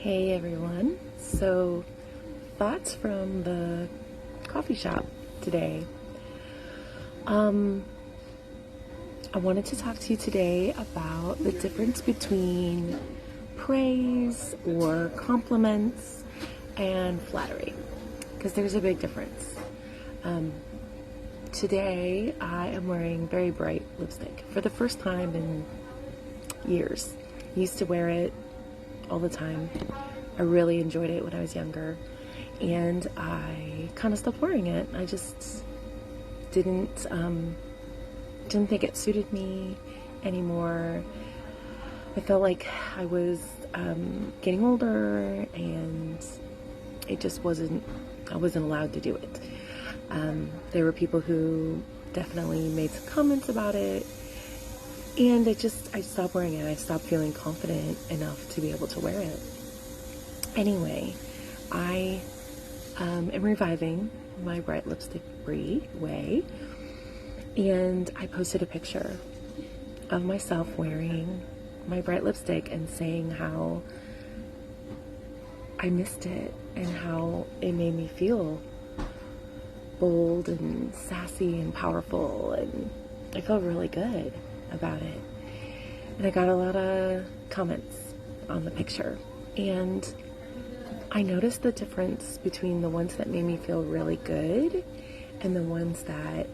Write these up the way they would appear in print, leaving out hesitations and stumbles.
Hey everyone. So, thoughts from the coffee shop today. I wanted to talk to you today about the difference between praise or compliments and flattery, because there's a big difference. Today I am wearing very bright lipstick for the first time in years. Used to wear it all the time. I really enjoyed it when I was younger, and I kind of stopped wearing it. I just didn't think it suited me anymore. I felt like I was getting older, and it just I wasn't allowed to do it. There were people who definitely made some comments about it, and I stopped wearing it. I stopped feeling confident enough to be able to wear it. Anyway, I am reviving my bright lipstick way, and I posted a picture of myself wearing my bright lipstick and saying how I missed it and how it made me feel bold and sassy and powerful, and I felt really good about it. And I got a lot of comments on the picture, and I noticed the difference between the ones that made me feel really good and the ones that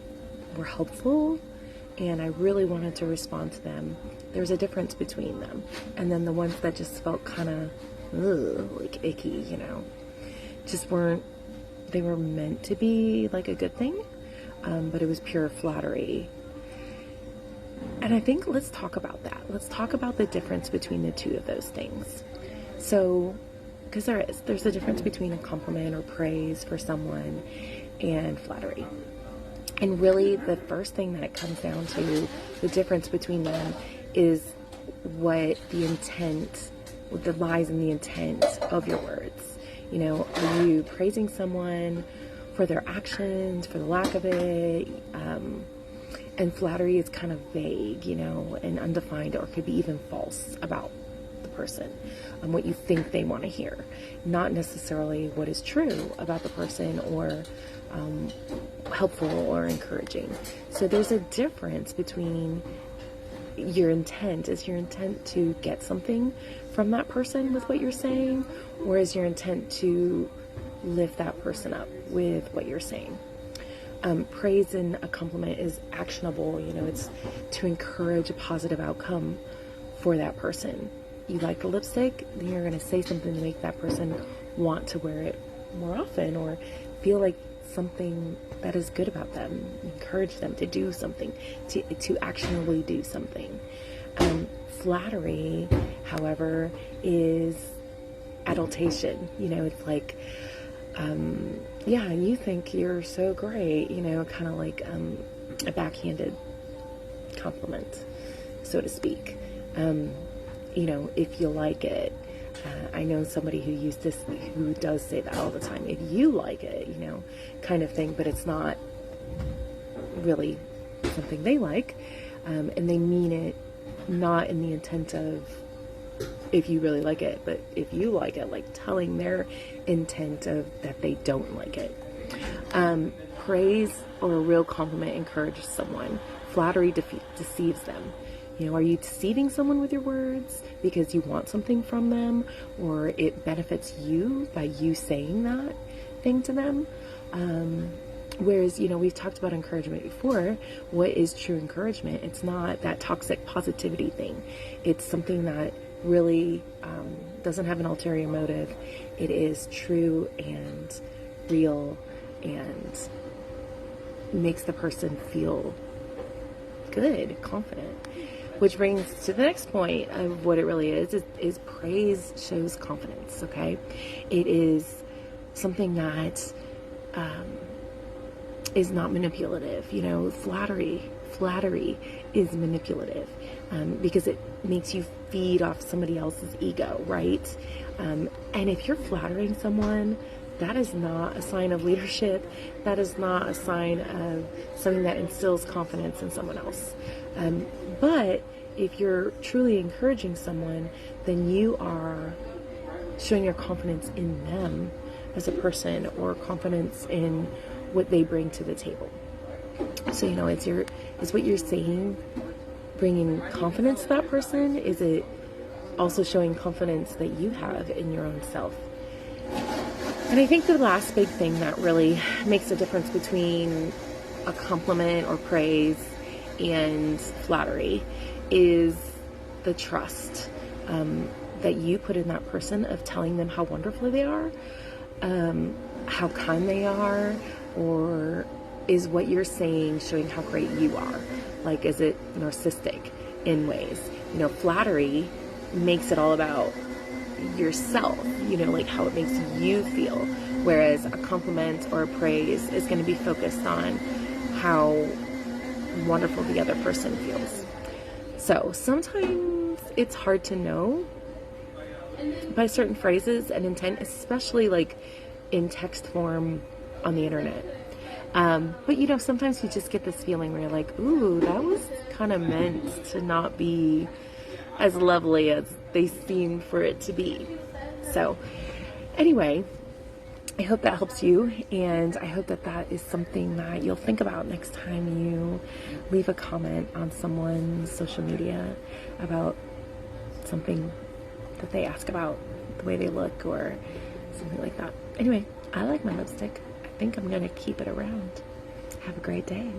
were helpful, and I really wanted to respond to them. There's a difference between them. And then the ones that just felt kind of like icky, they were meant to be like a good thing, but it was pure flattery. And I think let's talk about that. Let's talk about the difference between the two of those things. So, because there's a difference between a compliment or praise for someone and flattery. And really the first thing that it comes down to, the difference between them, is what lies in the intent of your words. Are you praising someone for their actions, for the lack of it? And flattery is kind of vague, and undefined, or could be even false about the person, what you think they want to hear, not necessarily what is true about the person, or helpful or encouraging. So there's a difference between your intent. Is your intent to get something from that person with what you're saying, or is your intent to lift that person up with what you're saying? Praise and a compliment is actionable. It's to encourage a positive outcome for that person. You like the lipstick, then you're going to say something to make that person want to wear it more often, or feel like something that is good about them. Encourage them to do something, to actionably do something. Flattery, however, is adulation. It's like, you think you're so great, kind of like a backhanded compliment, so to speak. If you like it. I know somebody who does say that all the time. If you like it, kind of thing, but it's not really something they like, and they mean it not in the intent of if you really like it, but if you like it, like telling their intent of that they don't like it. Praise or a real compliment encourages someone. Flattery deceives them. Are you deceiving someone with your words because you want something from them, or it benefits you by you saying that thing to them? Whereas, we've talked about encouragement before. What is true encouragement? It's not that toxic positivity thing. It's something that really doesn't have an ulterior motive. It is true and real and makes the person feel good, confident. Which brings to the next point of what it really is praise shows confidence, okay? It is something that is not manipulative. Flattery is manipulative because it makes you feed off somebody else's ego, right? And if you're flattering someone, that is not a sign of leadership. That is not a sign of something that instills confidence in someone else. But if you're truly encouraging someone, then you are showing your confidence in them as a person, or confidence in what they bring to the table. So, you know, is what you're saying bringing confidence to that person? Is it also showing confidence that you have in your own self? And I think the last big thing that really makes a difference between a compliment or praise and flattery is the trust that you put in that person, of telling them how wonderful they are, how kind they are, or is what you're saying showing how great you are? Like, is it narcissistic in ways? You know, flattery makes it all about yourself, you know, like how it makes you feel, whereas a compliment or a praise is going to be focused on how wonderful the other person feels. So sometimes it's hard to know by certain phrases and intent, especially like in text form on the internet. But you know, sometimes you just get this feeling where you're like, ooh, that was kind of meant to not be as lovely as they seem for it to be. So anyway, I hope that helps you, and I hope that that is something that you'll think about next time you leave a comment on someone's social media about something that they ask about, the way they look or something like that. Anyway, I like my lipstick. I think I'm going to keep it around. Have a great day.